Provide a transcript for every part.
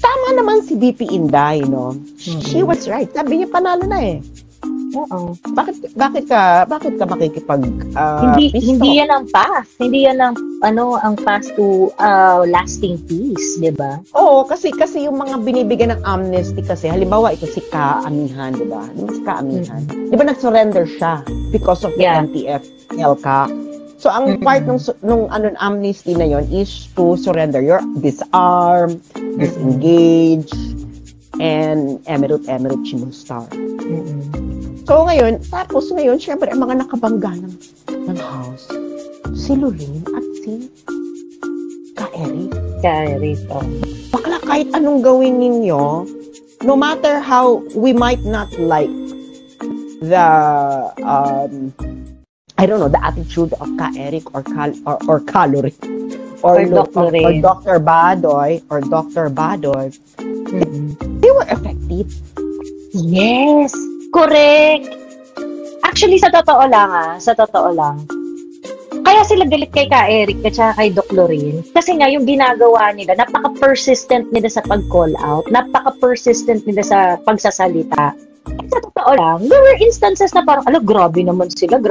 Tama naman si VP Inday, no? She Mm. was right. Sabi niya, panalo na eh. Oo. Bakit ka makikipag Hindi peace hindi talk? yan ang path. Hindi yan ang path to lasting peace, 'di ba? Oo, kasi yung mga binibigyan ng amnesty kasi, halimbawa ito si Kaamihan, di ba? Si Kaamihan. Di ba nag-surrender siya because of the Yeah. NTF LCAC? So, ang part nung amnesty na yon is to surrender your disarm, disengage, and emirate Chimustar. So, ngayon, syempre, ang mga nakabangga ng house, si Lulin at si Ka-Eric. Ka-Eric, oh. Bakla, kahit anong gawin ninyo, no matter how we might not like the, I don't know, the attitude of Ka-Eric or Calorie, or Dr. Badoy, they were effective. Yes! Correct! Actually, sa totoo lang, kaya sila galit kay Ka-Eric at saka kay Doc Lorraine kasi nga yung ginagawa nila, napaka-persistent nila sa pag-call out, napaka-persistent nila sa pagsasalita. At sa totoo lang, there were instances na parang, grabe naman sila.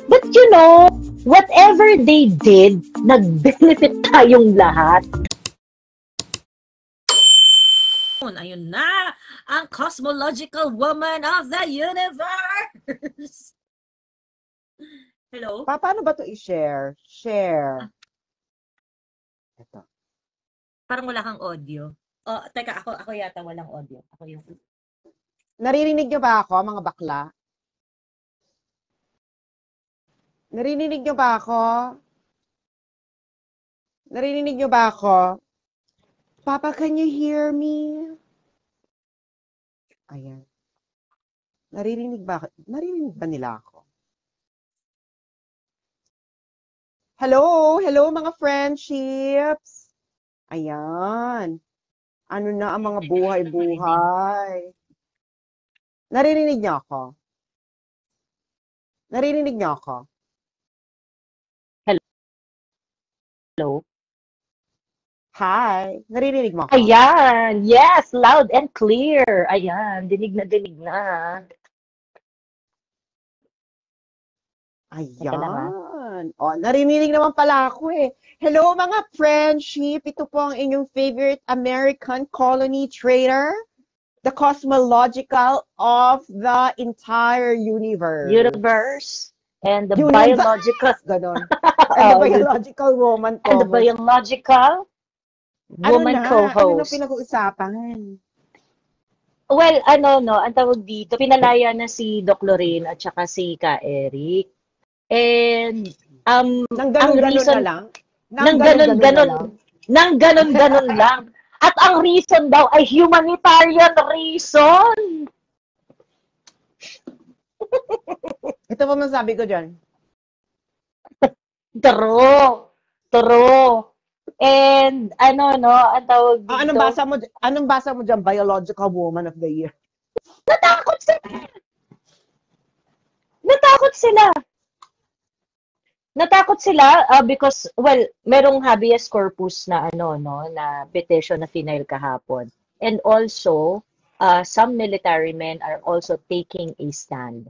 But you know, whatever they did, nag-benefit tayong lahat. Ayun na, ang cosmological woman of the universe. Hello? Paano ba to i-share? Share. Ito. Parang wala kang audio. Oh, teka, ako yata walang audio. Ako yung... Naririnig niyo ba ako, mga bakla? Naririnig niyo ba ako? Papa, can you hear me? Ayan. Naririnig ba nila ako? Hello mga friendships. Ayan. Ano na ang mga buhay-buhay? Naririnig niyo ako? Hello? Hi. Naririnig mo ako? Ayan. Yes, loud and clear. Ayan, dinig na. Ayan. O, naririnig naman pala ako eh. Hello mga friendship. Ito po ang inyong favorite American colony trader. The cosmological of the entire universe. And the biological. Ganon. And the biological woman co-host. And the biological woman co-host. Ano na pinag-uusapan? Well, ang tawag dito, pinalaya na si Doc Lorraine at saka si Ka-Eric. And, ang reason, nang ganon lang. At ang reason daw ay humanitarian reason. Ito pa masabi ko dyan. True. And, ang tawag dito. Anong basa mo dyan? Biological woman of the year. Natakot sila because, well, merong habeas corpus na na petition na final kahapon. And also, some military men are also taking a stand.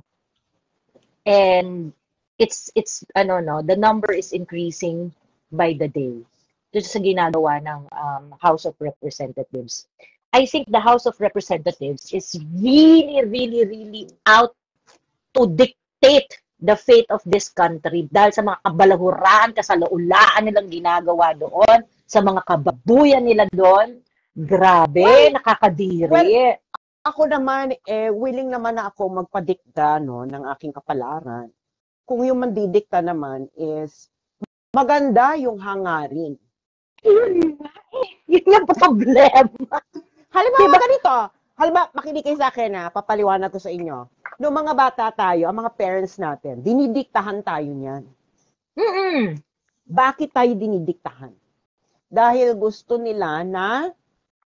And it's the number is increasing by the day. Dito sa ginagawa ng House of Representatives. I think the House of Representatives is really, really, really out to dictate the fate of this country dahil sa mga kabalahuraan, kasalaulaan nilang ginagawa doon, sa mga kababuyan nila doon. Grabe, nakakadiri. Well, ako naman, willing naman na ako magpadikta ng aking kapalaran. Kung yung mandidikta naman is maganda yung hangarin. Yun yung problema. Halimbawa ganito. Halimbawa, makinig kayo sa akin papaliwanag ko sa inyo. Noong mga bata tayo, ang mga parents natin, dinidiktahan tayo niyan. Bakit tayo dinidiktahan? Dahil gusto nila na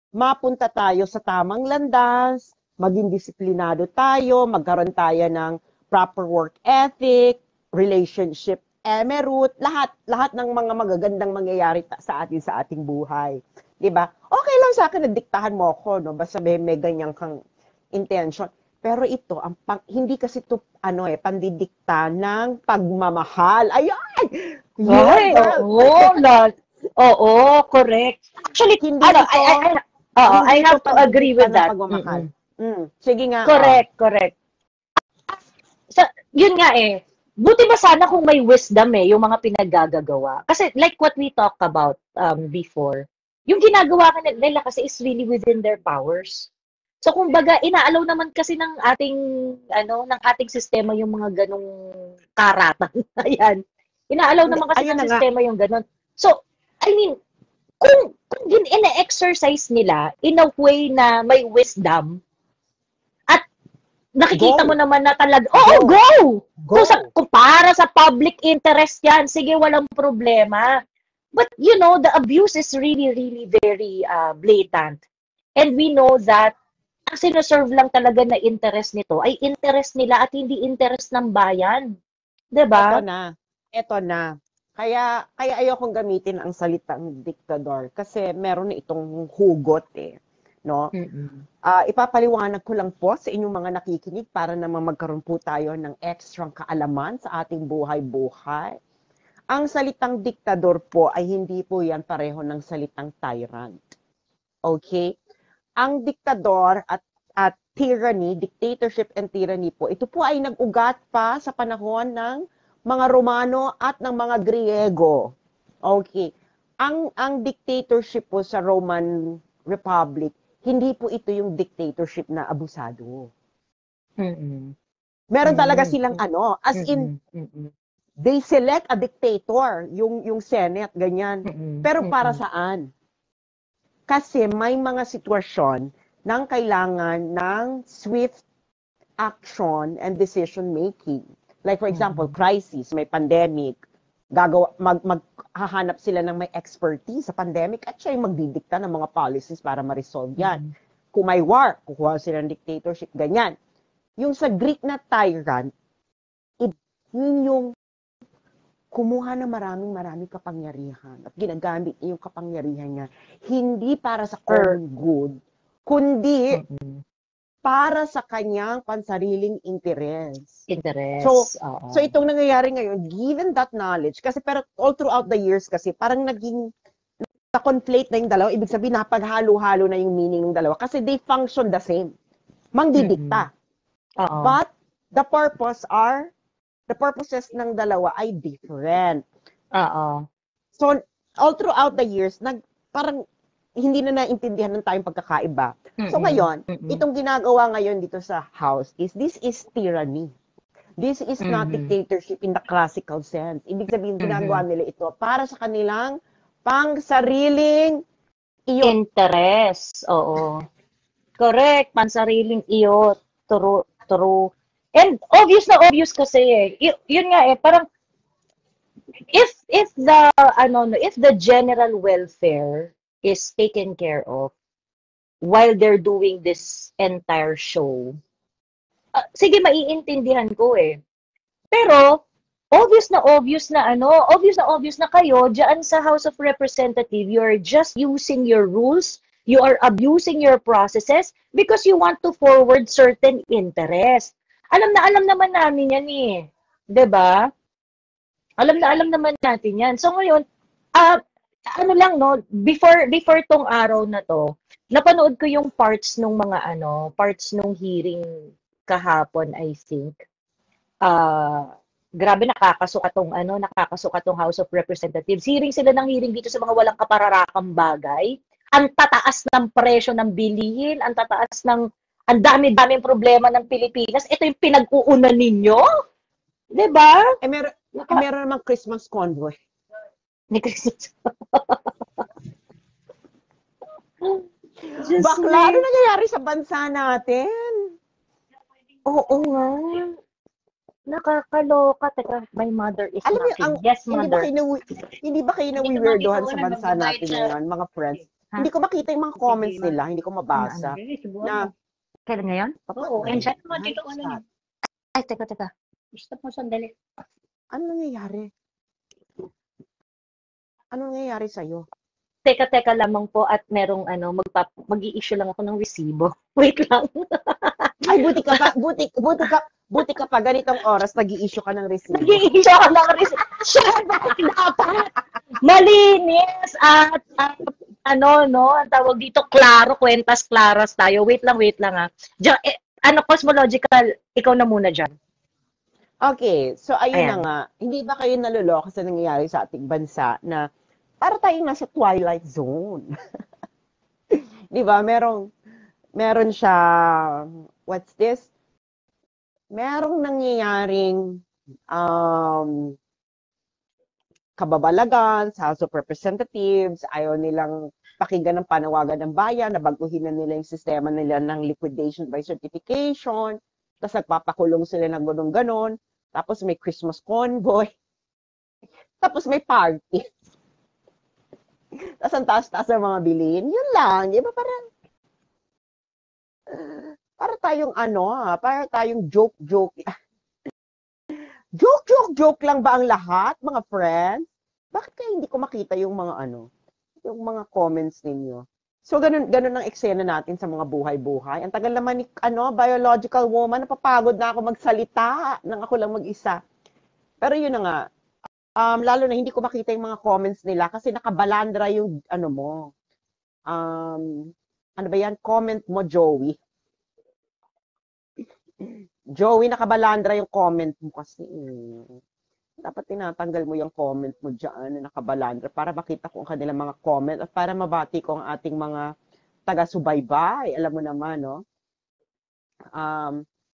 mapunta tayo sa tamang landas, maging disiplinado tayo, magkaroon tayo ng proper work ethic, relationship emerald, lahat ng mga magagandang mangyayari sa ating buhay. 'di ba? Okay lang sa akin na diktahan mo ako, no? Basta may ganyan kang intention. Pero ito, hindi kasi ito, pandidikta ng pagmamahal. Ayan! Yun, Ay, girl! oo, correct. Actually, Hindi ito, I hindi ito have to agree pandidikta with ng that. pagmamahal. Sige nga, Correct. Yun nga eh. Buti ba sana kung may wisdom yung mga pinaggagawa. Kasi like what we talked about before, yung ginagawa nila kasi is really within their powers. So kumbaga, inaalaw naman kasi ng ating sistema yung mga ganong karatan. Ayan. Inaalaw naman kasi Ayun ng na nga. sistema yung ganon. So, I mean, kung ina-exercise nila in a way na may wisdom, nakikita mo naman na talaga, go! Kung para sa public interest yan, sige, walang problema. But, the abuse is really, really very blatant. And we know that ang sinoserve lang talaga na interest nito ay interest nila at hindi interest ng bayan. 'Di ba? Ito na. Kaya ayokong gamitin ang salitang diktador kasi meron na itong hugot no? Ipapaliwanag ko lang po sa inyong mga nakikinig para naman magkaroon po tayo ng extra kaalaman sa ating buhay-buhay. Ang salitang diktador po ay hindi po yan pareho ng salitang tyrant. Okay? Ang diktador at tyranny, dictatorship and tyranny po, ito po ay nag-ugat pa sa panahon ng mga Romano at ng mga Griego. Okay. Ang dictatorship po sa Roman Republic, hindi po ito yung dictatorship na abusado. Meron talaga silang as in, they select a dictator, yung Senate, ganyan. Pero para saan? Kasi may mga sitwasyon nang kailangan ng swift action and decision making. Like for example, crisis, may pandemic, maghahanap sila ng may expertise sa pandemic at siya yung magdidikta ng mga policies para ma-resolve yan. Kung may war, kukuha sila ng dictatorship, ganyan. Yung sa Greek na tyrant, yun yung kumuha ng maraming kapangyarihan at ginagamit yung kapangyarihan niya hindi para sa common good, kundi para sa kanyang pansariling interest. So itong nangyayari ngayon, given that knowledge, kasi pero all throughout the years kasi, parang naging na-conflate na yung dalawa, ibig sabihin napaghalo-halo na yung meaning ng dalawa kasi they function the same. Mangdidikta. But the purposes ng dalawa ay different. So all throughout the years, parang hindi na naintindihan ng tayong pagkakaiba. So ngayon, itong ginagawa ngayon dito sa house this is tyranny. This is not dictatorship in the classical sense. Ibig sabihin, ginagawa nila ito para sa kanilang pang-sariling interest. Oo. Correct. Pansariling iyot. True. And obvious kasi yun nga parang if the general welfare is taken care of while they're doing this entire show, sige, maiintindihan ko Pero obvious na kayo diyan sa House of Representatives, you're just using your rules, you are abusing your processes because you want to forward certain interest. Alam naman namin yan 'di ba? Alam naman natin yan. So ngayon, before tong araw na to, napanood ko yung parts nung hearing kahapon, I think. Grabe, nakakasuka tong House of Representatives. Hearing dito sa mga walang kapararakang bagay. Ang tataas ng presyo ng bilihin, ang dami-daming problema ng Pilipinas. Ito yung pinag-uunan ninyo? 'Di ba? Meron namang Christmas convoy. Ni Christmas. Bakla, ano nangyayari sa bansa natin? Oo nga. Nakakaloka. Teka, my mother is Alam knocking. Yes, mother. Hindi ba kayo nawi-weirdohan sa bansa natin ngayon, mga friends? Hindi ko makita yung mga comments nila, hindi ko mabasa. Kailan ngayon? Oo, and chat mo dito Ay, teka. Stop mo sandali. Ano nangyayari? Ano nangyayari sa'yo? teka lamang po at merong mag-i-issue lang ako ng resibo. Wait lang. Ay, buti ka pa, ganitong oras, nag-i-issue ka ng resibo. Nag-i-issue ako ng resibo. Syempre, dapat malinis at ang tawag dito, klaro, kwentas klaras tayo. Wait lang ah. Cosmological, ikaw na muna dyan. Okay, so ayun na Ayan. nga. Hindi ba kayo naluloko sa nangyayari sa ating bansa na para tayong nasa twilight zone? Di ba? Meron siya, what's this? Merong nangyayaring kababalagan sa House of Representatives, ayaw nilang pakinggan ng panawagan ng bayan, nabaguhin na nila yung sistema nila ng liquidation by certification, tapos nagpapakulong sila ng ganun-ganon, tapos may Christmas convoy, tapos may party. Tapos ang taas-taas ng mga bilhin, yun lang, di ba? Para tayong joke-joke. Joke lang ba ang lahat, mga friends? Bakit kaya hindi ko makita yung yung mga comments ninyo? So, ganun ang eksena natin sa mga buhay-buhay. Ang tagal naman ni, biological woman, napapagod na ako magsalita nang ako lang mag-isa. Pero yun na nga, lalo na hindi ko makita yung mga comments nila kasi nakabalandra yung, comment mo, Joey. Joey, nakabalandra yung comment mo kasi. Dapat tinatanggal mo yung comment mo dyan na nakabalandra para makita ko ang kanilang mga comment at para mabati ko ang ating mga taga-subaybay. Alam mo naman, no?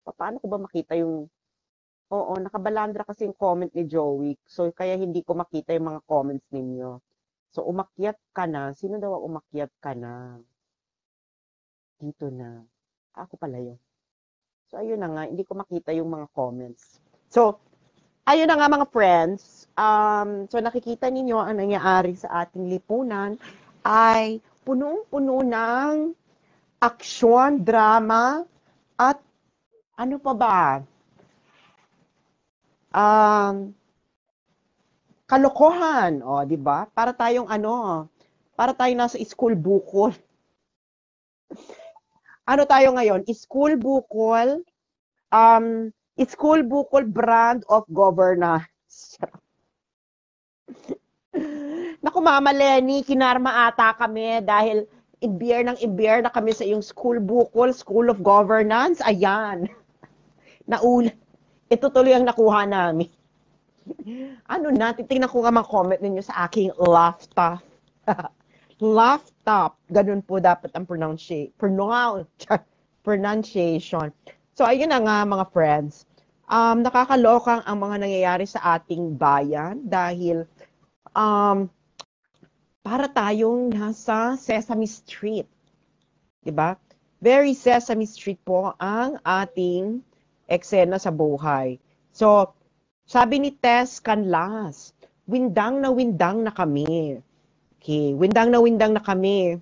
Paano ko ba makita yung... Oo, nakabalandra kasi yung comment ni Joey. So, kaya hindi ko makita yung mga comments ninyo. So, umakyat ka na. Sino daw ang umakyat ka na? Dito na. Ako pala yun. So, ayun na nga, hindi ko makita yung mga comments. So, ayun na nga mga friends. So, nakikita ninyo ang nangyayari sa ating lipunan ay punong-puno ng aksyon, drama, at ano pa ba? Kalokohan. O, di ba? Para tayong nasa school bukol. Ano tayo ngayon? School bukol brand of governance. Naku, Mama Lenny, kinarma ata kami dahil imbiyer na kami sa iyong school bukol, school of governance. Ayan. Ito tuloy ang nakuha namin. Titingnan ko nga mga comment ninyo sa aking laptop. Laptop. Ganun po dapat ang pronunciation. So, ayun na nga mga friends. Nakakalokang ang mga nangyayari sa ating bayan dahil para tayong nasa Sesame Street. Diba? Very Sesame Street po ang ating eksena sa buhay. So, sabi ni Tess Canlas, windang na kami. Okay, windang na kami.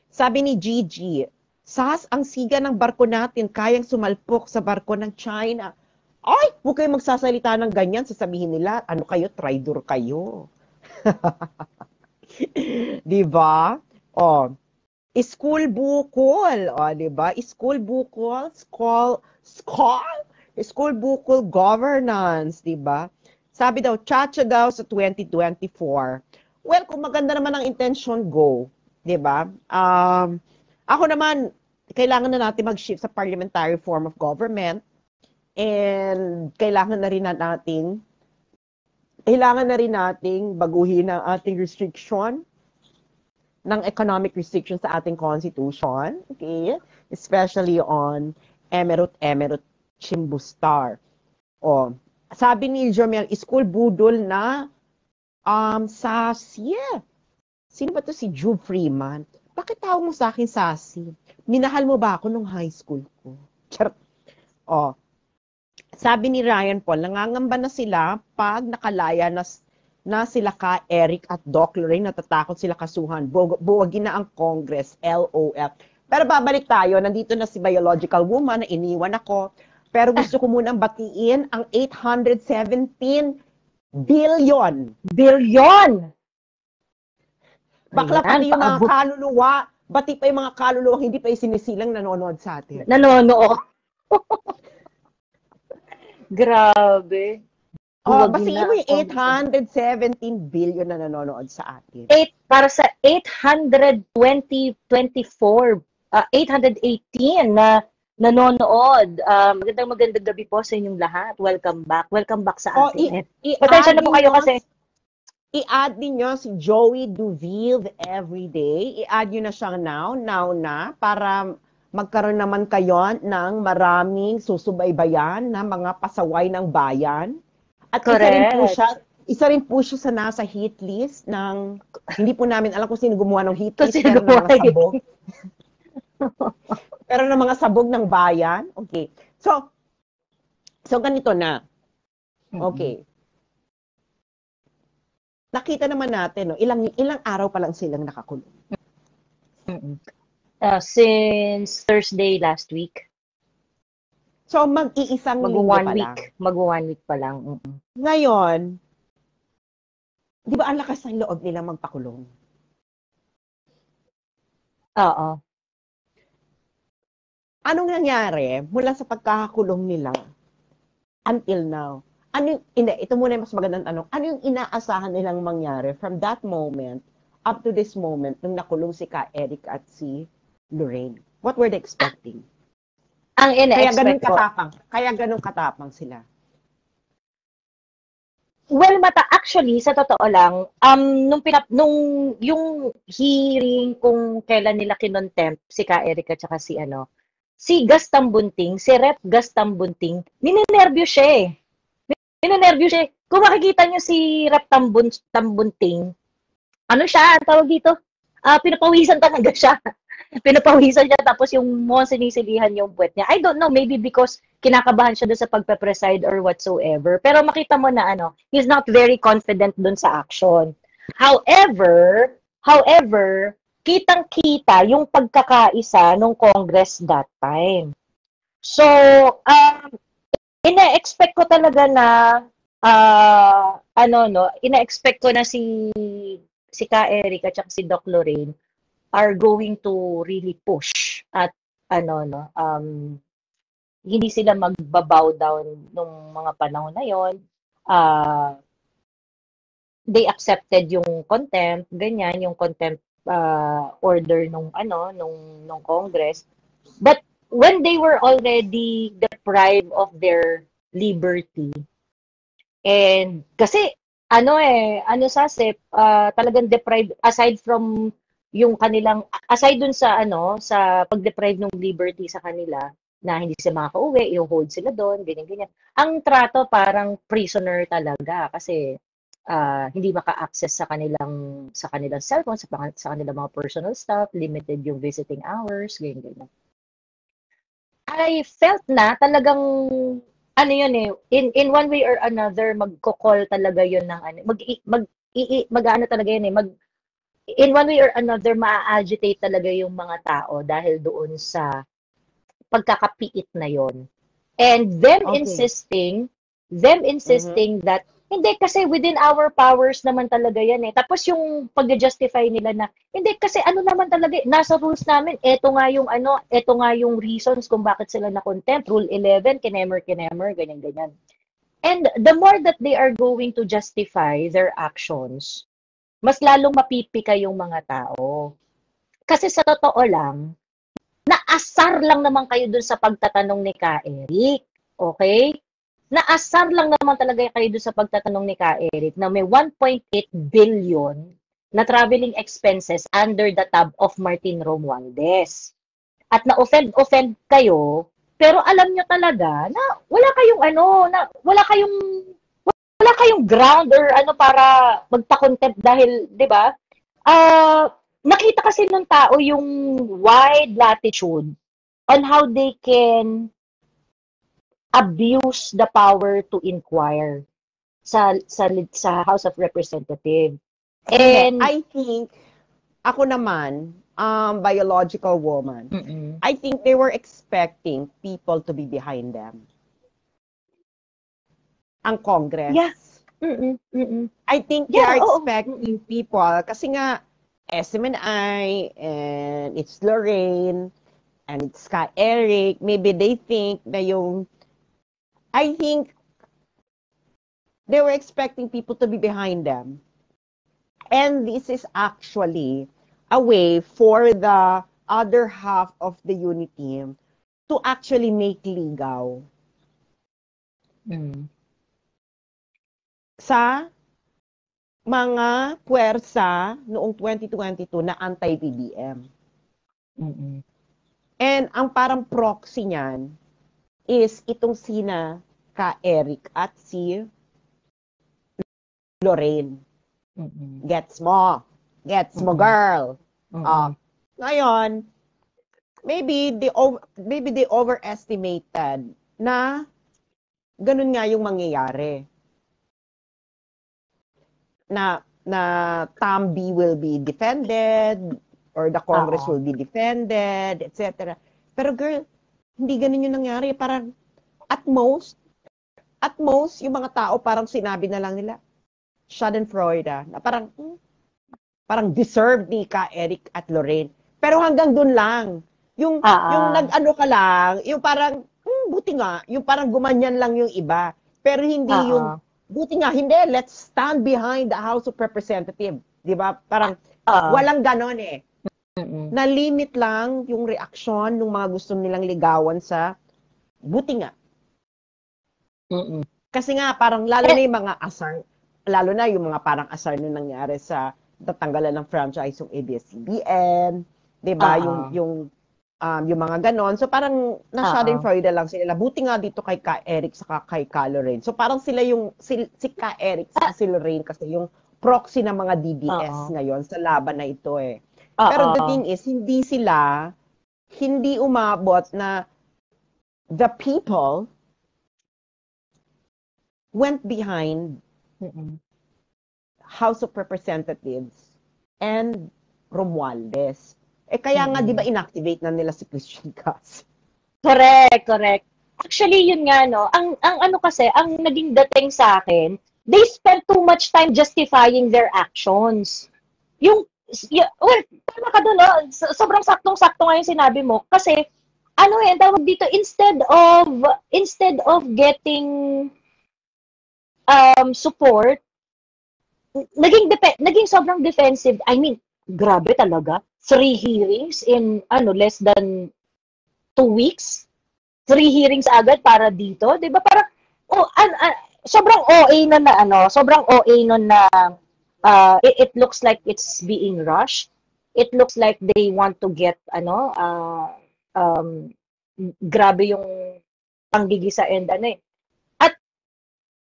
Sabi ni Gigi, Sas, ang siga ng barko natin, kayang sumalpok sa barko ng China. Ay, huwag kayo magsasalita ng ganyan, sasabihin nila, ano kayo, traitor kayo. Diba? O, school bukol. O, diba? School bukol, school bukol governance, diba? Sabi daw, chacha daw sa 2024. Well, kung maganda naman ang intention, go. Diba? Ako naman, kailangan na natin mag-shift sa parliamentary form of government and kailangan na rin nating baguhin ang ating restriction ng economic restriction sa ating constitution, okay? Especially on Emerald Chimbustar. O, sabi ni Jomel, school budol na Sassy. Sino ba to si Drew Freeman? Bakit tawag mo sa akin Sassy? Minahal mo ba ako nung high school ko? Charot. O, sabi ni Ryan Paul, nangangamba na sila pag nakalaya na sila ka Eric at Doc Lorraine, natatakot sila kasuhan. Buwagin na ang Congress, LOL. Pero babalik tayo, nandito na si biological woman na iniwan ako. Pero gusto ko munang batiin ang 817 billion. Billion! Bakla Ayan, pati yung mga paabot. kaluluwa. Bati pa yung mga kaluluwa, hindi pa yung sinisilang nanonood sa atin. Nanonood. Grabe. Buwagin Basiin na mo ang yung Congress. 817 billion na nanonood sa atin. Para sa 824, 818 na nanonood. Magandang gabi po sa inyong lahat. Welcome back. Welcome back sa atin. Pasensya na po kayo kasi i-add ninyo si Joey Duville everyday. I-add nyo na siya now na, para magkaroon naman kayo ng maraming susubaybayan na mga pasaway ng bayan. At isa rin po siya sa nasa hit list ng, hindi po namin alam kung sino gumawa ng hit list, pero ng mga sabog. Pero ng mga sabog ng bayan. Okay. So ganito na. Okay. Nakita naman natin, no, ilang araw pa lang silang nakakulong. Since Thursday last week. So, mag-iisang linggo pa lang. Mag-1 week pa lang. Ngayon, di ba ang lakas ng loob nila magpakulong? Oo. Anong nangyari mula sa pagkakakulong nila until now? Ito muna yung mas magandang tanong. Ano yung inaasahan nilang mangyari from that moment up to this moment nung nakulong si Ka Eric at si Lorraine? What were they expecting? Ang ina-expect ko. Kaya ganun katapang sila. Well, actually, sa totoo lang, nung yung hearing kung kailan nila kinontempt si Ka Eric at saka si Gus Tambunting, si Rep. Gus Tambunting, ninenervyo siya eh. Kung makikita niyo si Rep. Tambunting, ano siya, tawag dito? Pinapawisan talaga siya. Pinapawisan siya tapos yung sinisilihan yung puwet niya. I don't know, maybe because kinakabahan siya doon sa pagpe-preside or whatsoever. Pero makita mo na he's not very confident doon sa action. However, kitang-kita yung pagkakaisa ng Congress that time. So, ina-expect ko talaga na ina-expect ko na si Ka Eric at si Doc Lorraine are going to really push at hindi sila magbabow down nung mga panahon na yon. They accepted yung contempt, ganyan, yung contempt order nung Congress. But when they were already deprived of their liberty, and kasi talagang deprived aside from yung kanilang aside dun sa sa pag-deprive ng liberty sa kanila na hindi sila makakauwi, yung hold sila doon, ganyan. Ang trato parang prisoner talaga kasi hindi maka-access sa kanilang cellphone, sa kanilang mga personal stuff, limited yung visiting hours, ganyan. I felt na talagang in one way or another magko-call talaga yun ng in one way or another, maa-agitate talaga yung mga tao dahil doon sa pagkakapiit na yon. And them insisting that, hindi kasi within our powers naman talaga yan eh. Tapos yung pag-justify nila na, hindi kasi naman talaga, nasa rules namin, eto nga yung reasons kung bakit sila na-contempt. Rule 11, kinemer, ganyan. And the more that they are going to justify their actions, mas lalong mapipika yung mga tao. Kasi sa totoo lang, naasar lang naman kayo dun sa pagtatanong ni Ka Eric. Okay? Naasar lang naman talaga kayo dun sa pagtatanong ni Ka Eric na may 1.8 billion na traveling expenses under the tab of Martin Romualdez. At na-offend kayo, pero alam nyo talaga na wala kayong ground or para magpa-contempt dahil, 'di ba? Nakita kasi ng tao yung wide latitude on how they can abuse the power to inquire sa House of Representatives. And I think ako naman, biological woman, I think they were expecting people to be behind them. Ang Congress. Yeah. I think they are expecting people kasi nga SM and I, and it's Lorraine, and it's Ka Eric, maybe they think na I think they were expecting people to be behind them. And this is actually a way for the other half of the unit team to actually make ligaw sa mga puwersa noong 2022 na anti-BBM. And ang parang proxy niyan is itong sina Ka Eric at si Lorraine. Gets mo, girl. Ngayon, maybe they overestimated na ganun nga yung mangyayari. Na Tambi will be defended or the Congress will be defended, etc. Pero girl, hindi ganun yung nangyari. Parang at most, yung mga tao parang sinabi na lang nila, Schadenfreude, na parang deserved ni Ka Eric at Lorraine. Pero hanggang dun lang. Yung nag-ano ka lang, yung parang, buti nga, yung parang gumanyan lang yung iba. Pero hindi yung, buti nga, hindi, let's stand behind the House of Representatives. Di ba? Parang, walang ganon eh. Na-limit lang yung reaksyon ng mga gusto nilang ligawan sa, buti nga. Kasi nga, parang lalo na yung mga asar, lalo na yung mga parang asar na nangyari sa tatanggalan ng franchise yung ABS-CBN, 'di ba? Yung mga ganon. So parang na-schadenfreude lang sila. Buti nga dito kay Ka Eric saka kay Ka Lorraine. So parang sila yung si Ka Eric saka si Lorraine kasi yung proxy ng mga DDS ngayon sa laban na ito eh. Pero the thing is, hindi umabot na the people went behind House of Representatives and Romualdez. Kaya nga, di ba, inactivate na nila si Christian Cas? Correct. Actually, yun nga, no, ang ano kasi, ang naging dating sa akin, they spent too much time justifying their actions. Well, tama ka doon, no? Sobrang saktong-sakto nga yung sinabi mo. Kasi, tawag dito, instead of getting support, naging sobrang defensive. I mean, grabe talaga. 3 hearings in less than 2 weeks. 3 hearings agad para dito, 'di ba? Parang sobrang OA sobrang OA nun na it looks like it's being rushed. It looks like they want to get grabe yung panggigisa and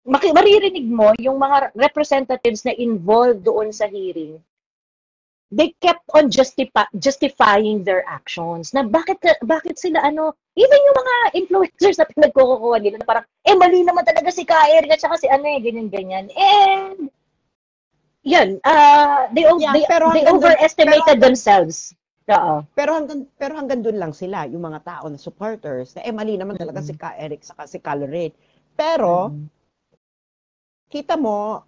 maririnig mo yung mga representatives na involved doon sa hearing, they kept on justifying their actions. Na bakit sila even yung mga influencers na pinagkukuha nila na parang, mali naman talaga si Ka Eric at saka si ganyan. And, yun, they overestimated themselves. Pero hanggang doon lang sila, yung mga tao na supporters, na mali naman talaga si Ka Eric saka si Ka Lorraine. Pero, kita mo,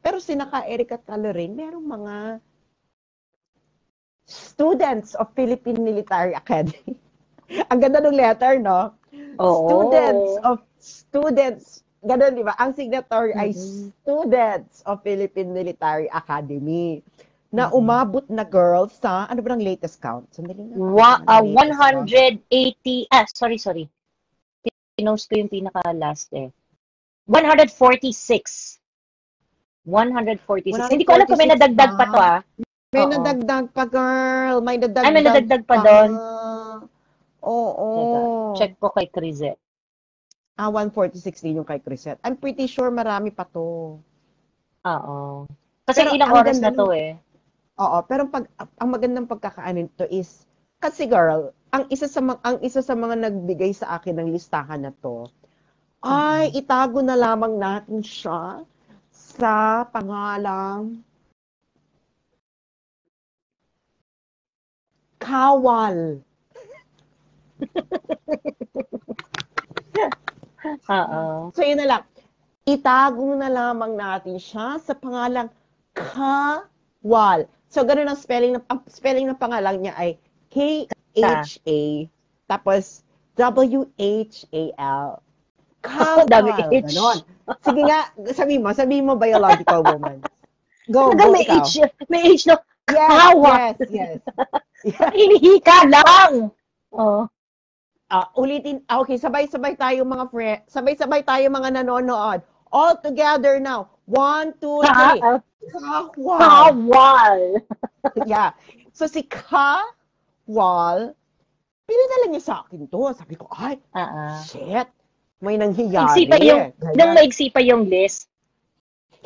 pero sina Ka Eric at Ka Lorraine, merong mga students of Philippine Military Academy. Ang ganda ng letter, no? Students, ganun, di ba? Ang signatory ay students of Philippine Military Academy na umabot na girls sa, ano ba ang latest count? Sandali nga. 180, sorry. Pinost ko yung pinaka-last eh. 146. Hindi ko alam kung may nadagdag pa to May nadagdag pa, girl. May nadagdag pa doon. Oo. Check ko kay Crisette. 146 din yung kay Crisette. I'm pretty sure marami pa to. Oo. Kasi ilang oras na to eh. Oo, pero ang magandang pagkakaanin to is, kasi girl, ang isa sa mga nagbigay sa akin ng listahan na to, ay itago na lamang natin siya sa pangalang Kawal. So yun na lang. Itago na lamang natin siya sa pangalang Wal. So, ganun ang spelling ng pangalan niya ay Kha, tapos Whal. Dami Kawal. H. Ganon. Sige nga, sabi mo biological woman. Go, Talaga go may ikaw. H. May H no. Yes, Kawa. yes. Hinihika lang. Oh. Ulitin. Okay, sabay-sabay tayo mga sabay-sabay tayo mga nanonood. All together now. 1, 2, 3. Kawal. Kawal. Yeah. So si Kawal, pinadala niya sa akin to. Sabi ko, ay, shit. May nangyayari. Nang maigsi pa yung list.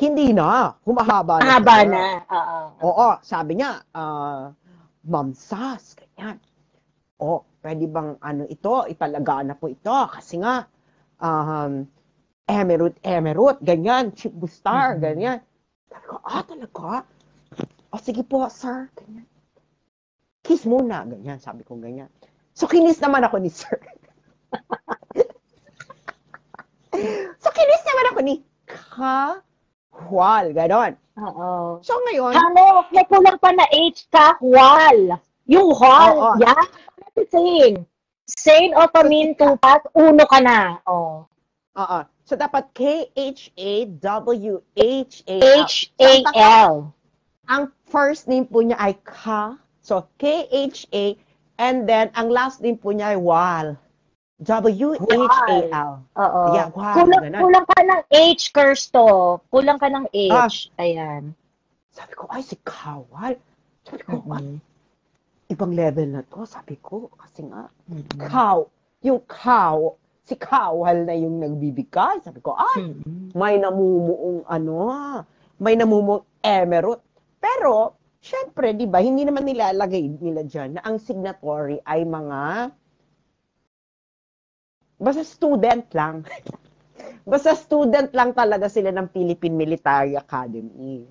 Hindi na. Humahaba na. Mahaba na. Oo. Sabi niya, Ma'am Sas, ganyan. Pwede bang ito, ipalagana po ito. Kasi nga, Emerald, ganyan. Chip Bustar, ganyan. Sabi ko, talaga? Sige po, sir. Ganyan. Kiss muna, ganyan. Sabi ko, ganyan. So, kinis naman ako ni sir. Ni Kawal, ganon. Oo. So, ngayon, may kulang pa na H, Kawal. Yung hall, yeah. Saying. Sane of a mean to pass, uno ka na. So, dapat Khawhal. H-A-L. Ang first name po niya ay Ka. So, Kha, and then, ang last name po niya ay Wal. Whal. Oo. Yeah, Wal. Kulang ka ng H, Kirsto. Kulang ka ng H. Ayan. Sabi ko, ay, si Kawal. Sabi ko, ibang level na to. Sabi ko, kasi nga, si Kawal na yung nagbibigay. Sabi ko, may namumuong emerald. Pero, syempre, di ba, hindi naman nilalagay nila dyan na ang signatory ay basta student lang. Basta student lang talaga sila ng Philippine Military Academy.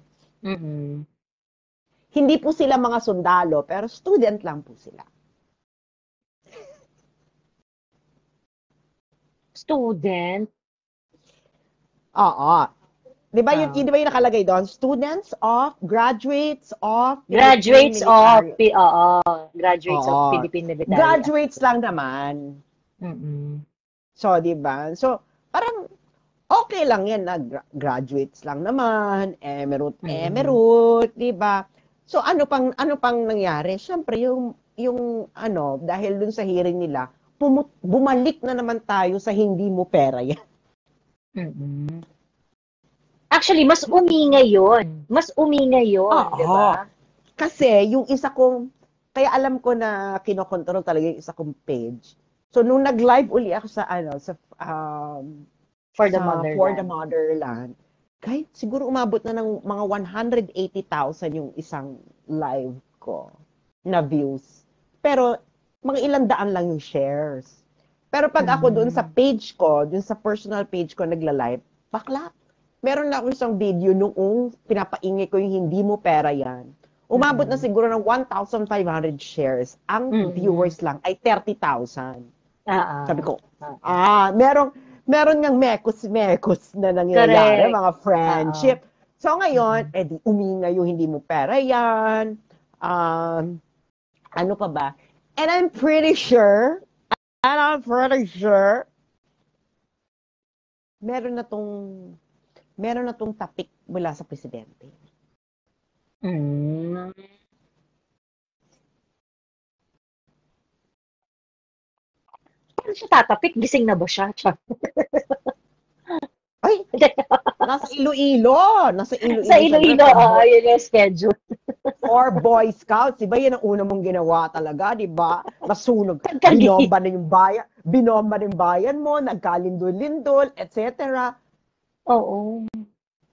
Hindi po sila mga sundalo, pero student lang po sila. Student? Oo. Di ba yung nakalagay doon? Graduates of Philippine Military. Graduates lang naman. So, di ba? So, parang okay lang yan na graduates lang naman, emerald, di ba? So, ano pang nangyari? Siyempre, yung dahil dun sa hearing nila, bumalik na naman tayo sa hindi mo pera yan. Actually, mas umingay yun. Di ba? Kasi, yung isa kong, kaya alam ko na kinokontrol talaga yung isa kong page. So, nung nag-live uli ako For the Motherland, kahit siguro umabot na ng mga 180,000 yung isang live ko na views. Pero, mga ilang daan lang yung shares. Pero pag ako doon sa page ko, doon sa personal page ko nagla-live, bakla. Meron na ako isang video noong pinapaingay ko yung hindi mo pera yan. Umabot na siguro ng 1,500 shares. Ang viewers lang ay 30,000. Sabi ko, meron ngang mekos na nangyayari, mga friendship. So ngayon, di umingay yung hindi mo pera yan. Ano pa ba? And I'm pretty sure, meron na tong topic mula sa presidente. Paano siya tatapik? Gising na ba siya? Ay, nasa Iloilo. Sa Iloilo, yun yung schedule. Or Boy Scouts, diba yan ang una mong ginawa talaga, diba? Masunog. Binomba ng bayan mo, nagkalindol-lindol, etc. Oo.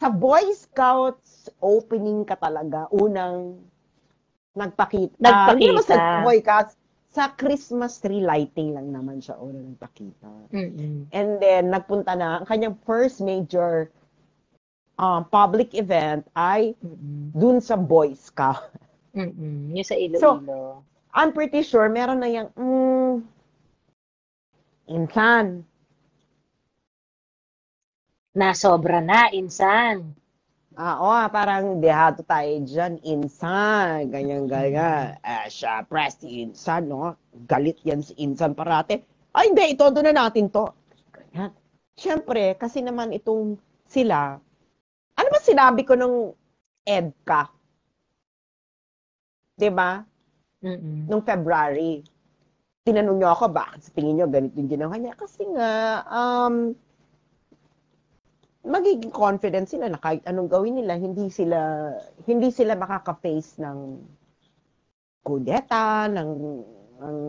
Sa Boy Scouts, opening ka talaga. Unang nagpakita. Hindi naman sa Boy Scouts, sa Christmas tree lighting lang naman siya unang nagpakita. And then, nagpunta na, ang kanyang first major public event ay dun sa Boy Scout. Yung sa Iloilo. So, I'm pretty sure meron na yung insan. Nasobra na, insan. Parang dehato tayo dyan, insan, ganyan-ganyan. Syempre, si insan, no? Galit yan si insan parate. Ay, hindi, itodo na natin to. Ganyan. Syempre, kasi naman itong sila, ano ba sinabi ko nung EDCA? 'Di ba? Mm-mm. Nung February. Tinanong niyo ako, bakit sa tingin niyo ganito yung ginawa niya? Kasi nga, magiging confident sila na kahit anong gawin nila, hindi sila makaka-face ng kudeta, ng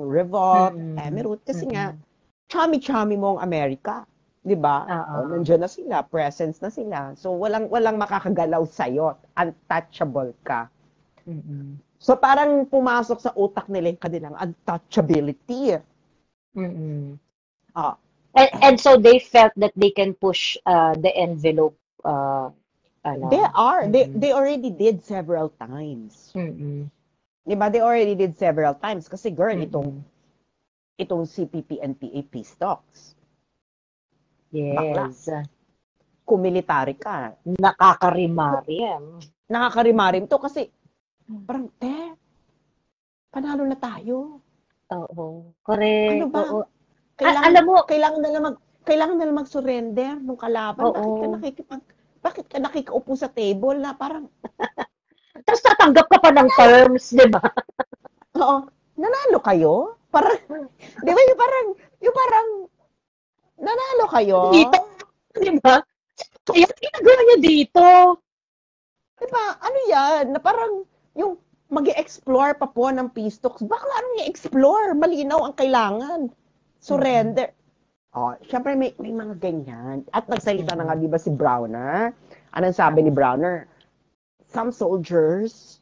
revolt, Mm-mm. emerald, kasi nga, Mm-mm. chami-chami mo ang Amerika. 'Di ba? Oo. Nandiyan na sila, presence na sila. So, walang makakagalaw sa'yo. Untouchable ka. Mm-mm. So, parang pumasok sa utak nila yung kanilang untouchability. Mm-mm. Ah, And so they felt that they can push the envelope they ano. are. They, Mm-mm. they already did several times. Mm-mm. 'Di ba? They already did several times. Kasi, girl, itong, Mm-mm. itong CPP, NPA peace talks. Bakla. Yes. Kung military ka, Nakakarimarim. nakakarimarim to kasi, parang, panalo na tayo. Oo. Ano Correct. ba? Oo. Kailangan Alam mo, kailangan na mag-surrender nung kalaban. oo. Bakit ka nakikaupo sa table na parang, Tapos tatanggap ka pa ng terms, di ba? oo, nanalo kayo? Parang, di ba yung parang, nanalo kayo? Dito, di ba? Kaya ginagawa niya dito. Di ba? Ano yan? Na parang, yung mag-explore pa po ng peace talks. Bakla anong i-explore? Malinaw ang kailangan. Mm-mm. Surrender. Syempre may mga ganyan. At nagsalita na nga, Mm-mm. di ba, si Browner? Anong sabi ni Oo. Browner? Some soldiers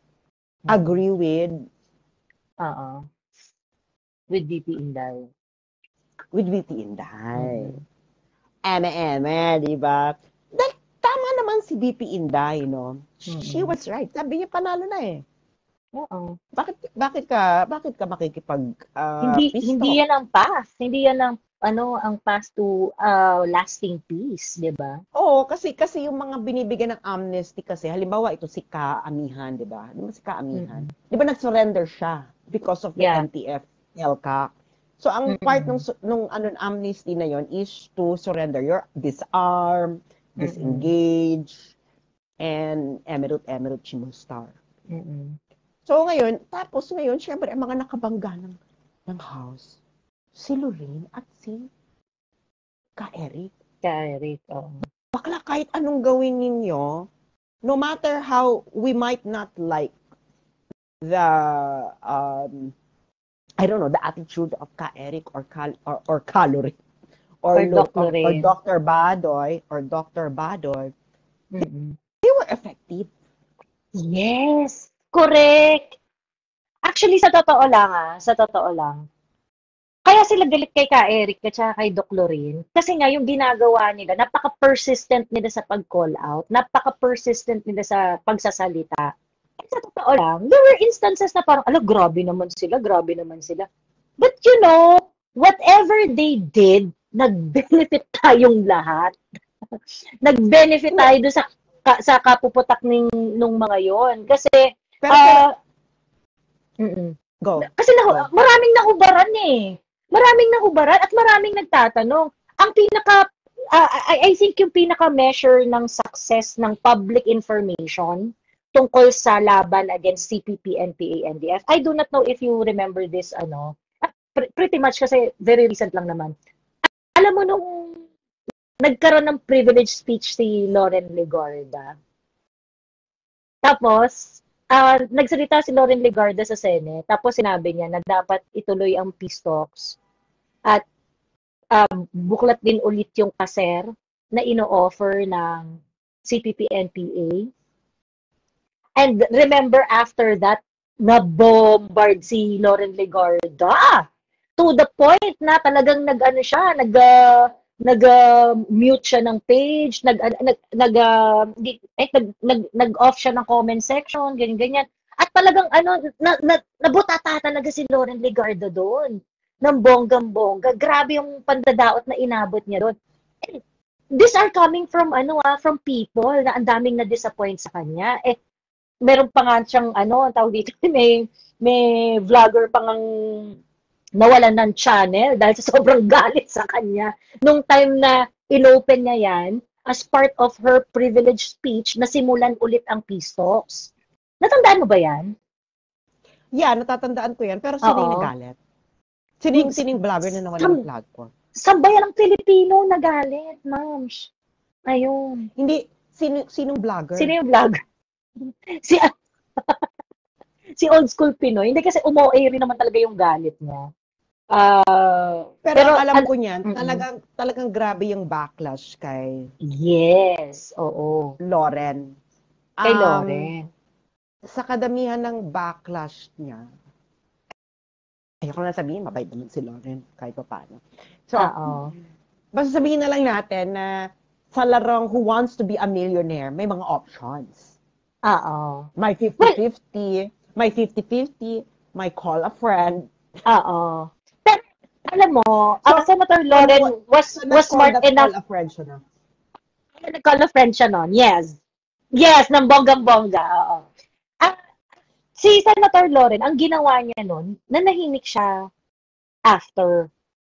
Mm-mm. agree with Oo. With DP Inday. VP Inday. Mm-mm. Di ba? Tama naman si VP Inday, no? She Mm-mm. was right. Sabi niya, panalo na eh. Oo. Bakit ka makikipag peace Hindi talk? yan ang path. Hindi yan ang path to lasting peace, 'di ba? Oo, kasi yung mga binibigyan ng amnesty kasi, halimbawa ito si Kaamihan, di ba? Di ba si Kaamihan? Mm. Di ba nag-surrender siya because of the Yeah. NTF, LCAC? So ang part Mm. nung amnesty na yon is to surrender your disarm, Mm. disengage, and emerald chimustar. Mm. So ngayon, syempre, ang mga nakabangga ng house, si Lorraine at si Ka-Eric. Correct. Oo. Bakla, kahit anong gawin ninyo, no matter how we might not like the I don't know, the attitude of Ka-Eric or Calorie Or Doc or Lorraine. Dr. Badoy, Mm. they were effective. Yes. Correct. Actually, sa totoo lang, kaya sila galit kay Ka Eric at saka kay Doc Lorraine. Kasi nga, yung ginagawa nila, napaka-persistent nila sa pag-call out, napaka-persistent nila sa pagsasalita. And sa totoo lang, there were instances na parang, grabe naman sila, grabe naman sila. But you know, whatever they did, nag-benefit tayong lahat. Nag-benefit Hindi, tayo doon sa kapuputak nung mga yon. Kasi, pero ah, mm go. kasi Go. maraming nahubaran eh. Maraming nahubaran at maraming nagtatanong. Ang I think yung pinaka-measure ng success ng public information tungkol sa laban against CPP, NPA, NDF. I do not know if you remember this, pretty much kasi very recent lang naman. Alam mo nung nagkaroon ng privilege speech si Lauren Legarda. Tapos, nagsalita si Lauren Legarda sa Senate. Tapos sinabi niya na dapat ituloy ang peace talks at buklat din ulit yung kaser na ino-offer ng CPP-NPA. And remember after that, na-bombard si Lauren Legarda to the point na talagang nag-mute siya ng page, nag-off siya ng comment section, ganyan. At talagang nabutata talaga si Lauren Legarda doon ng bonggang-bongga. Grabe yung pandadaot na inabot niya doon. these are coming from from people na ang daming na-disappoint sa kanya. Meron pa nga siyang ang tawag dito, may vlogger pa ngang nawalan ng channel dahil sa sobrang galit sa kanya. Nung time na inopen niya yan, as part of her privilege speech, nasimulan ulit ang peace talks. Natandaan mo ba yan? Yeah, natatandaan ko yan. Pero sino yung Oo. nagalit? Sino yung vlogger na nawalan ng platform? Sambayan ng Pilipino nagalit, ma'am. Ayun. Hindi, sinong vlogger? Sino yung vlogger? Si si Old School Pinoy. Hindi kasi umo-air rin naman talaga yung galit niya. Pero alam ko niyan, talagang grabe yung backlash kay Yes, oo. Lauren. Kay Lauren. Sa kadamihan ng backlash niya, ayoko na sabihin, mabait naman si Lauren, kahit pa paano. So, basta sabihin na lang natin na sa larong Who Wants to be a Millionaire, may mga options. May 50-50, may 50-50, may call a friend. Pero, alam mo, Senator Lauren was smart enough. Call a friend siya na. Nag-call a friend siya nun, yes. Yes, ng bonggang-bongga, oo. Si Senator Lauren, ang ginawa niya nun, nanahimik siya after.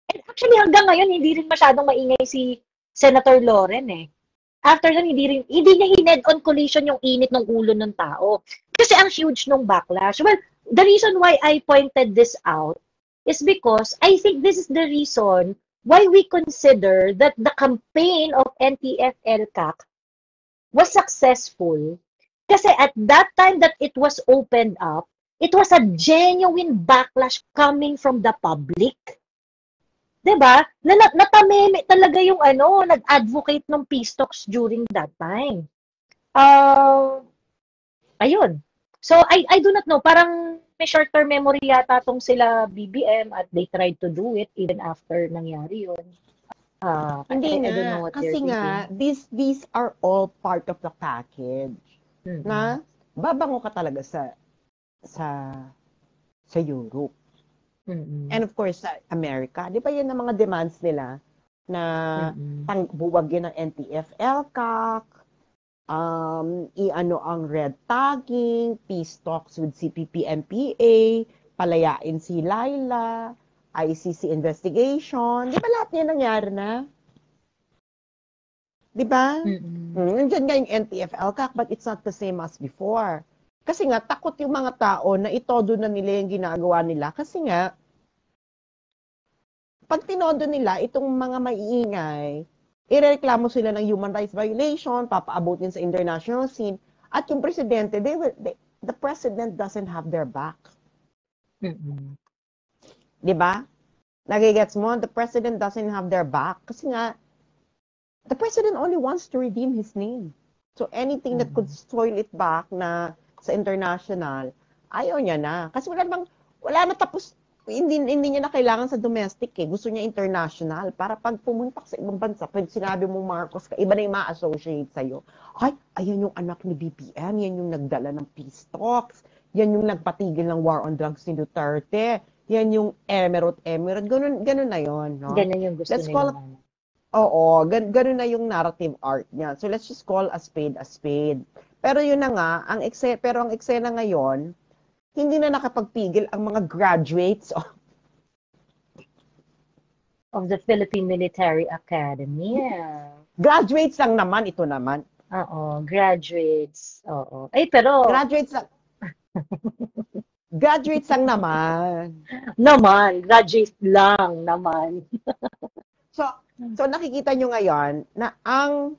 And actually, hanggang ngayon, hindi rin masyadong maingay si Senator Lauren eh. After nun, hindi niya hined-on collision yung init ng ulo ng tao. Kasi ang huge nung backlash. Well, the reason why I pointed this out is because I think this is the reason why we consider that the campaign of NTF-ELCAC was successful. Kasi at that time that it was opened up, it was a genuine backlash coming from the public. Diba? Natameme talaga yung nag-advocate ng peace talks during that time. Ayun. So, I do not know. Parang may short-term memory yata tong sila BBM at they tried to do it even after nangyari yun. Hindi I don't know nga. what Kasi nga, these are all part of the package. Na babango ka talaga sa Europe. And of course, sa America. Di ba yan ang mga demands nila na buwagin ng NTF-ELCAC, ang red tagging, peace talks with CPP-MPA, palayain si Laila, ICC investigation. Di ba lahat yan nangyari na? Di ba? Nandiyan nga yung NTF-ELCAC, but it's not the same as before. Kasi nga, takot yung mga tao na itodo na nila yung ginagawa nila. Kasi nga, pag tinodo nila, itong mga maiingay, ireklamo sila ng human rights violation, papaabutin sa international scene, at yung presidente, the president doesn't have their back. Di ba? Nagigets mo? The president doesn't have their back. Kasi nga, the president only wants to redeem his name. So anything that could spoil it back na sa international, ayaw niya na. Kasi wala na tapos, hindi niya na kailangan sa domestic eh. Gusto niya international para pag pumunta sa ibang bansa, pag sinabi mong Marcos ka, iba na yung ma-associate sa'yo. Ay, ayan yung anak ni BBM, yan yung nagdala ng peace talks, yan yung nagpatigil ng war on drugs ni Duterte, yan yung Emirate, ganun na yon, no? Ganun yung gusto nila. Oo, ganun na yung narrative art niya. So let's just call a spade a spade. Pero yun na nga, ang eksena ngayon, hindi na nakapagpigil ang mga graduates of the Philippine Military Academy. Yeah. Graduates lang naman, ito naman. Oo, graduates. Oo. Pero graduates lang naman. Graduate lang naman. So nakikita nyo ngayon na ang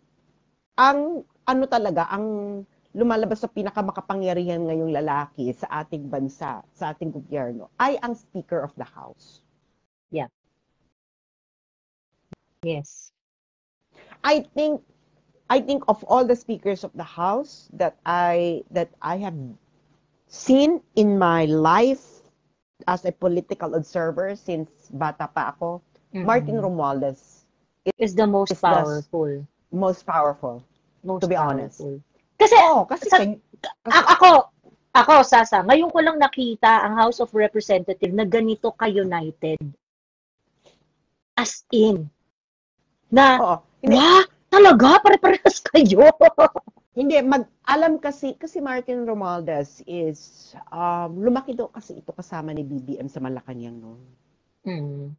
lumalabas sa pinakamakapangyarihan ngayong lalaki sa ating bansa, sa ating gobyerno, ay ang Speaker of the House. Yeah. Yes. I think of all the speakers of the House that I have seen in my life as a political observer since bata pa ako, Martin Romualdez is the most powerful. Most powerful, to be honest. Kasi ako, Sasa, ngayon ko lang nakita ang House of Representatives na ganito ka-united. As in. Na, Talaga? Pare-parehas kayo? Hindi, alam kasi Martin Romualdez is, lumaki daw kasi ito kasama ni BBM sa Malacanang noon. Mm.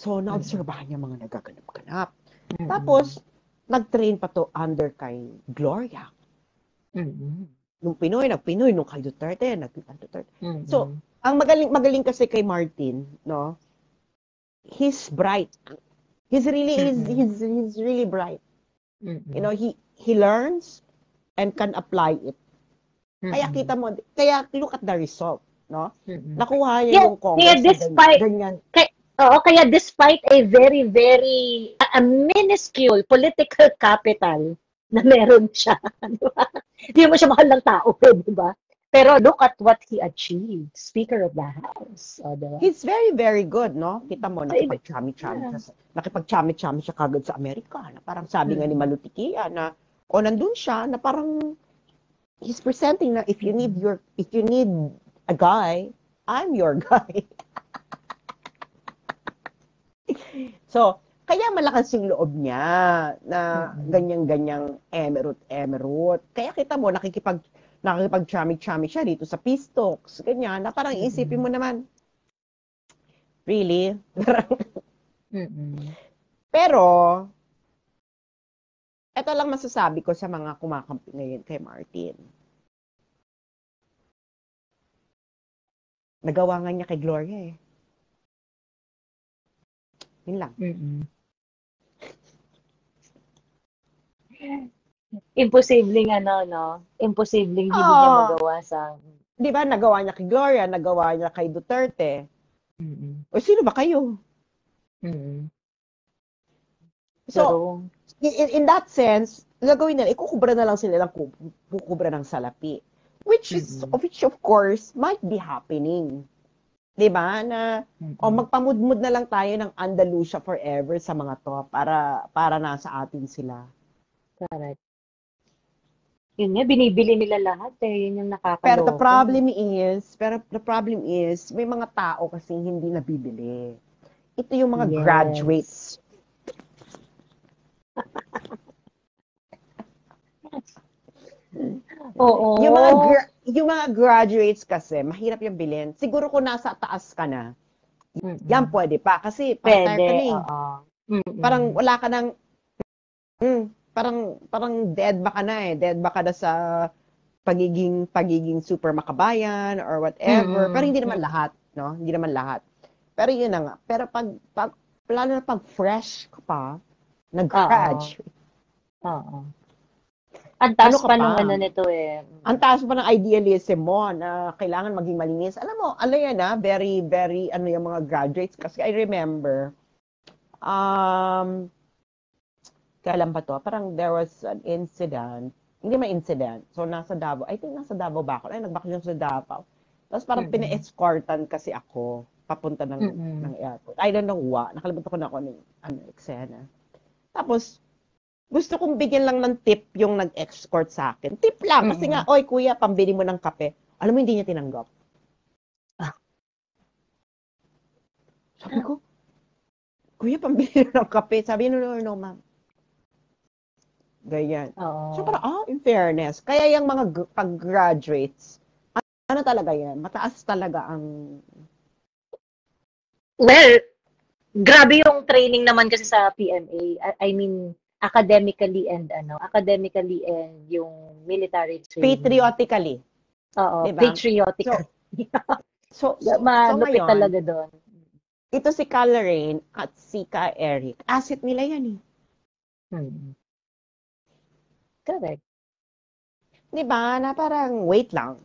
So, naobserbahan niya mga nagaganap-ganap. Mm. Tapos, nag-train pa to under kay Gloria. Mm. Nung nag-Pinoy, nung kay Duterte, Duterte. Mm. So, ang magaling kasi kay Martin, no? He's bright. He's really bright. Mm. You know, he learns and can apply it. Kaya kita mo, kaya look at the result, no? Mm. Nakuha niya Yeah, yung Congress despite, sa ganyan. Kaya despite a very, very a minuscule political capital na meron siya, di ba? Hindi mo siya mahal ng tao, di ba? Pero look at what he achieved, Speaker of the House. Di ba? He's very, very good, no? Kita mo, nakipag-chami-chami siya kagad sa Amerika. Na parang sabi nga ni Malutikia na, nandun siya, na parang he's presenting na if you need a guy, I'm your guy. So, kaya malakas yung loob niya na ganyang-ganyang emerut. Kaya kita mo, nakikipag-chami-chami siya dito sa Peace Talks. Ganyan, na parang isipin mo naman, really? Pero, eto lang masasabi ko sa mga kumakampi ngayon kay Martin. Nagawa nga niya kay Gloria eh. Yun lang. Imposibleng Imposibleng hindi niya magawa sa... Di ba, nagawa niya kay Gloria, nagawa niya kay Duterte. O sino ba kayo? So, in that sense, gagawin nila, ikukubra na lang sila ng kukubra ng salapi. Which of course, might be happening. Diba? Na, magpamudmud na lang tayo ng Andalusia forever sa mga to para nasa atin sila. Correct. Yun nga, binibili nila lahat eh. Yun yung nakakaloko. Pero the problem is, may mga tao kasi hindi nabibili. Ito yung mga graduates. Oo. Yung mga graduates kasi, mahirap yung bilhin. Siguro kung nasa taas ka na, yan pwede pa. Kasi partner ka na eh. Parang wala ka nang, parang dead ba ka na eh. Dead ba ka na sa pagiging super makabayan or whatever. Pero hindi naman lahat, no? Hindi naman lahat. Pero yun na nga. Pero lalo na pag fresh ka pa, nag-graduate. Ang taas pa nung nito eh. Ang taas pa ng idealism mo na kailangan maging malinis. Alam mo, yan very, very, yung mga graduates. Kasi I remember, kailan ba to? Parang there was an incident. Hindi man incident. So, nasa Davao. I think nasa Davao ba ako? Nagbakasyon sa Davao. Tapos parang pina-escortan kasi ako papunta ng airport. I don't know what. Nakalimutan ko na ako ng eksena. Tapos, gusto kong bigyan lang ng tip yung nag-escort sa akin. Tip lang. Kasi nga, oy kuya, pambili mo ng kape. Alam mo, hindi niya tinanggap. Sabi ko, kuya, pambili ng kape. Sabi niya, no, ma'am. Ganyan. So, parang, in fairness. Kaya yung mga pag-graduates, ano talaga yan? Mataas talaga ang... Well, grabe yung training naman kasi sa PMA. I mean, academically and yung military training. Patriotically. Oo, diba? patriotically. So malupit ngayon, talaga doon. Ito si Ka Lorraine at si Ka Eric. Asset nila yan eh. Correct. Diba? Na parang wait lang.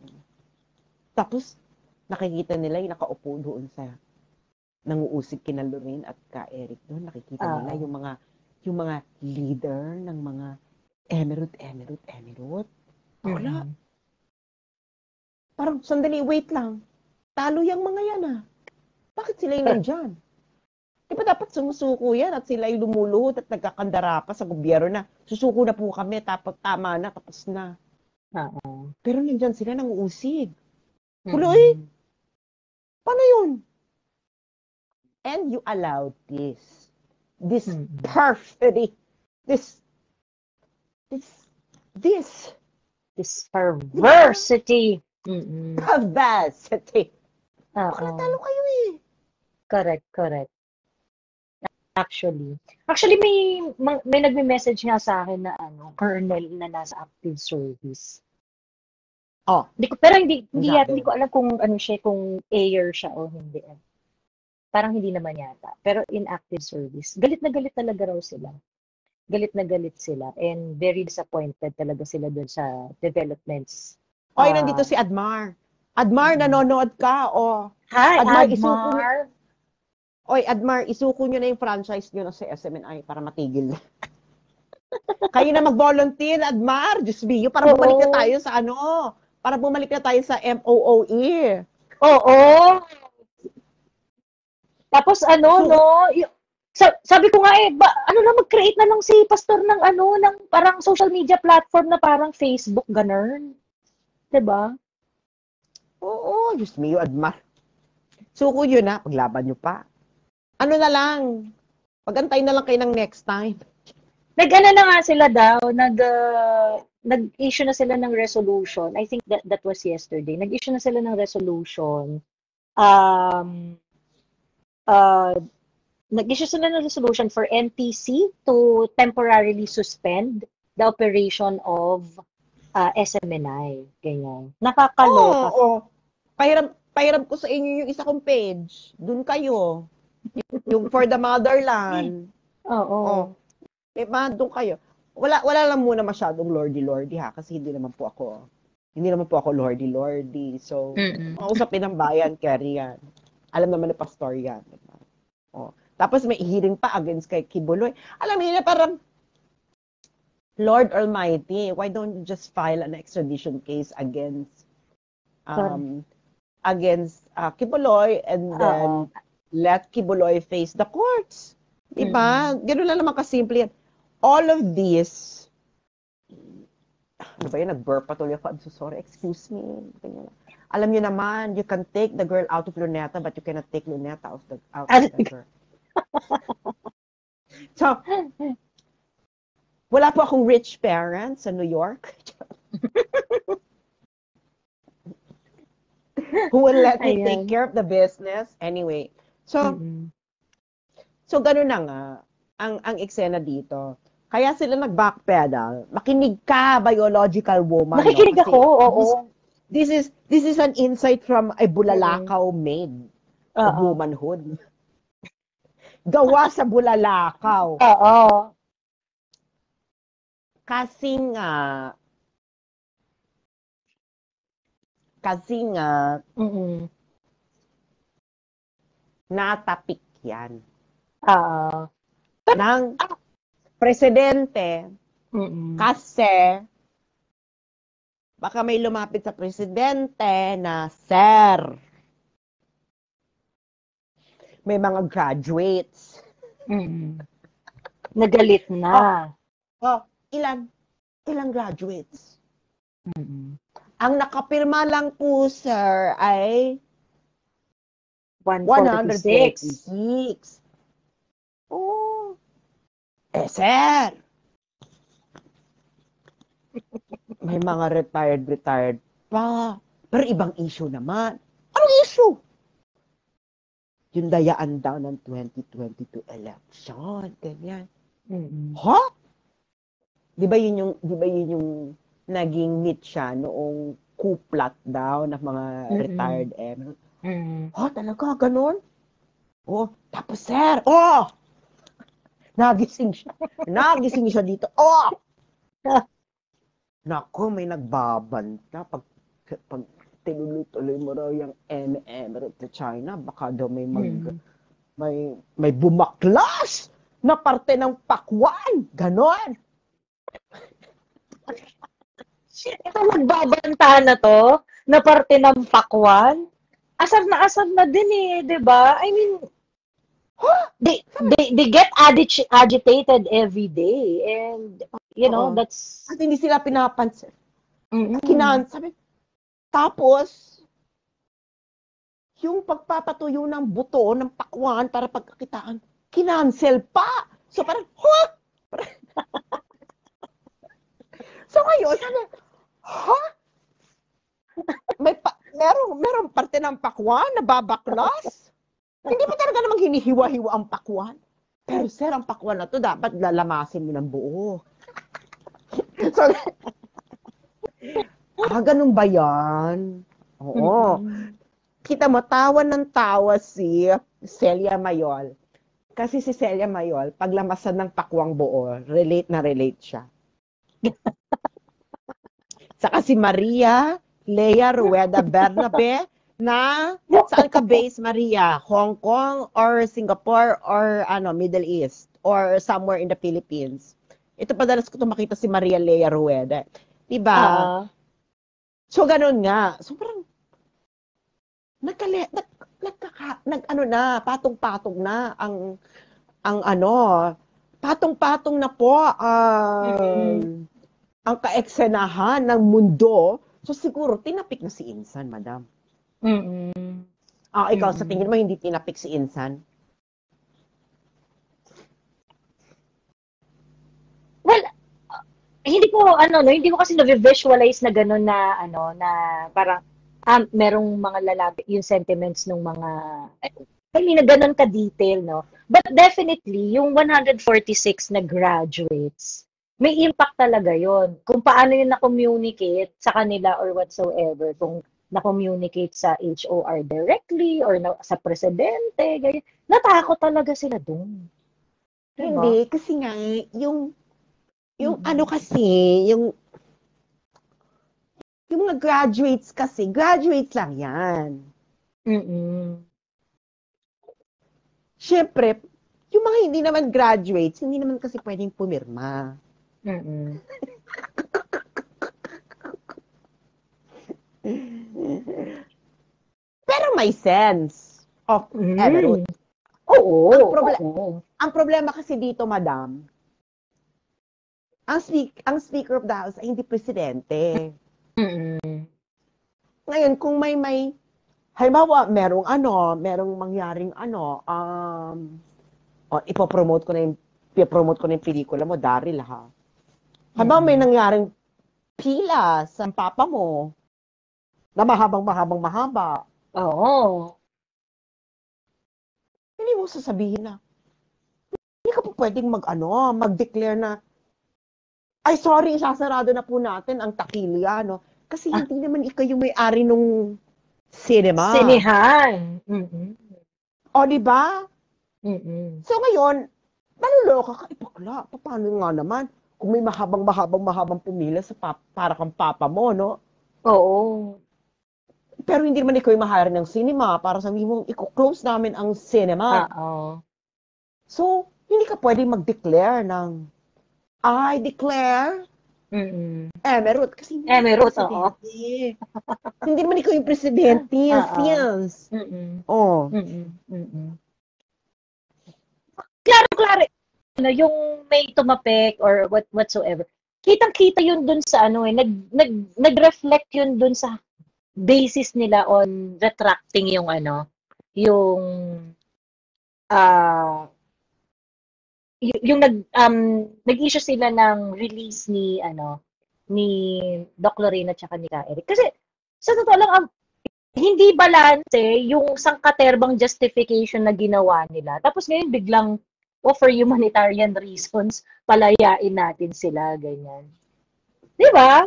Tapos nakikita nila yung nakaupo doon sa nanguusig kina Lorraine at Ka Eric doon. Nakikita nila yung mga leader ng mga emirate. Wala. Parang sandali, wait lang. Talo yung mga yan ah. Bakit sila yung nandyan? Di ba dapat sumusuko yan at sila yung lumuluhod at nagkakandara pa sa gobyerno na susuko na po kami, tama na, tapos na. Pero nandyan sila nanguusig. Huloy! Paano yun? And you allowed this. this Mm-mm. perfidy, this, this, This perversity. Mm-mm. perversity. Baka Oo. natalo kayo eh. Correct. Actually may nagme-message nga sa akin na colonel na nasa active service. Oh, Pero ang sabi. hindi ko alam kung ano siya, kung air siya o hindi. Parang hindi naman yata. Pero in active service, galit na galit talaga raw sila. Galit na galit sila and very disappointed talaga sila doon sa developments. Oy, nandito si Admar. Admar, nanonood ka. Oh. Hi, Admar, Admar. Oy, Admar, isuko nyo na yung franchise nyo sa SMNI para matigil na. Kayo na mag-volunteer, Admar. Diyos mio, para bumalik na tayo sa para bumalik na tayo sa MOOE. Oo. Tapos sabi ko nga mag-create na lang si pastor ng ng parang social media platform na parang Facebook, ganun. 'Di ba? Oo, Diyos mio, Admar. Suko yun na, paglaban nyo pa. Ano na lang, pagantay na lang kayo ng next time. Nag-ano na nga sila daw, nag-issue na sila ng resolution. I think that was yesterday. Nag-issue na sila ng resolution. Nag-issue sila ng resolution for NTC to temporarily suspend the operation of SMNI. Ganyan. Nakakaloka. Oo. Pahiram ko sa inyo yung isa kong page. Doon kayo. Yung for the motherland. Oo. Diba? Doon kayo. Wala lang muna masyadong lordy-lordy ha. Kasi hindi naman po ako lordy-lordy. So, usapin ng bayan, carry yan. Alam naman na pastor yan. Diba? Tapos may hearing pa against kay Kibuloy. Alam niyo na parang, Lord Almighty, why don't you just file an extradition case against Kibuloy and then let Kibuloy face the courts. Diba? Gano'n lang naman kasimple yan. All of this, ano ba yun? Nag-burp patuloy ako. I'm so sorry. Excuse me. Alam niyo naman, you can take the girl out of Luneta, but you cannot take Luneta out of the girl. So, wala po akong rich parents sa New York. Who will let me take care of the business. Anyway, so ganun na nga ang eksena dito. Kaya sila nag-backpedal. Makinig ka, biological woman. Nakikinig ako, oo. This is an insight from a bulalakaw maid of womanhood. Gawa sa bulalakaw. Oo. Kasi nga, natapik yan. Ng presidente. Kasi, baka may lumapit sa presidente na, Sir, may mga graduates. Nagalit na. Ilang graduates? Ang nakapirma lang po, sir, ay 146. Oh. Sir. May mga retired pa. Pero ibang issue naman. Anong issue? Yung dayaan daw ng 2022 election. Ganyan. Ha? Di ba yun yung naging meet siya noong kuplat daw ng mga retired emirate? Talaga? Ganon? Tapos sir, nagising siya dito. Naku, may nagbabanta. Pag tinuloy-tuloy mo raw yung emirate sa China, baka daw may bumaklas na parte ng pakwan. Ganon. Ito nagbabanta na to, na parte ng pakwan. Asar na din eh, 'di ba? I mean, they get agitated every day, and you know, that's at hindi sila pinapansin. Sabi, tapos yung pagpapatuyo ng buto ng pakwan para pagkakitaan, kinancel pa. So parang, what? So ngayon, sabi, ha? Merong parte ng pakwan na babaklas? Hindi pa talaga namang hinihiwa-hiwa ang pakwan. Pero sir, ang pakwan na to, dapat lalamasin mo ng buo. So, ganun ba yan? Oo. Kita mo, tawa ng tawa si Celia Mayol. Kasi si Celia Mayol, paglamasan ng pakwang buo, relate na relate siya. Saka si Maria Lea Rueda Bernabe na saan ka base, Maria? Hong Kong or Singapore or Middle East or somewhere in the Philippines? Ito padalas ko makita si Maria Lea Rueda. Diba? So, ganun nga. So, parang patong-patong na ang patong-patong na po ang kaeksenahan ng mundo. So, siguro, tinapik na si Insan, madam. Ikaw, sa tingin mo, hindi tinapik si Insan? Well, hindi ko kasi na-visualize na gano'n na, na parang, merong mga lalaki, yung sentiments ng mga, na gano'n ka-detail, no? But definitely, yung 146 na graduates, may impact talaga yon kung paano yun na-communicate sa kanila or whatsoever, kung na-communicate sa HOR directly or sa presidente, ganyan. Natakot talaga sila doon. Diba? Hindi, kasi nga, yung mga graduates kasi, graduates lang yan. Siyempre, yung mga hindi naman graduates, hindi naman kasi pwedeng pumirma. Pero may sense of Emerald. Oo. Ang problema kasi dito, madam, ang Speaker of the House ay hindi presidente. Ngayon, kung may halimbawa, merong mangyaring ipopromote ko na yung pelikula mo, Daryl, ha? Halimbawa, may nangyaring pila sa papa mo na mahaba. Oo. Hindi mo sasabihin na, hindi ka po pwedeng mag-declare na, ay, sorry, sasarado na po natin ang takilya, no? Kasi hindi naman ikaw yung may-ari nung cinema. Sinihan. O, di ba? So, ngayon, naluloka ka, ipakla. Paano nga naman? Kung may mahabang pumila para kang papa mo, no? Oo. Pero hindi naman ikaw yung mahari ng cinema para sabihin mo, i-close namin ang cinema. So, hindi ka pwedeng mag-declare ng, I declare Emerald. Kasi hindi Emerald, oo. Hindi naman ikaw yung presidente. Yes. Klaro. Yung may tumapik or whatsoever. Kitang-kita yun dun sa nag-reflect yun dun sa basis nila on retracting yung nag-issue sila ng release ni Doc Lorena at ni Ka Eric. Kasi sa totoo lang, hindi balanse yung sangkaterbang justification na ginawa nila. Tapos ngayon biglang for humanitarian reasons, palayain natin sila, ganyan. Di ba?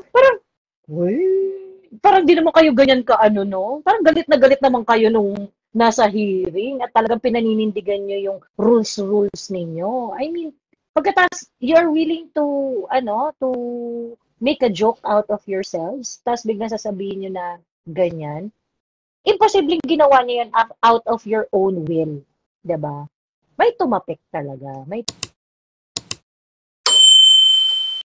Parang di naman kayo ganyan no? Parang galit na galit naman kayo nung nasa hearing at talagang pinaninindigan nyo yung rules ninyo. I mean, pagkatapos you're willing to make a joke out of yourselves, tapos biglang sasabihin nyo na ganyan. Imposibleng ginawa niyo yan out of your own will. Diba? May tumapik talaga.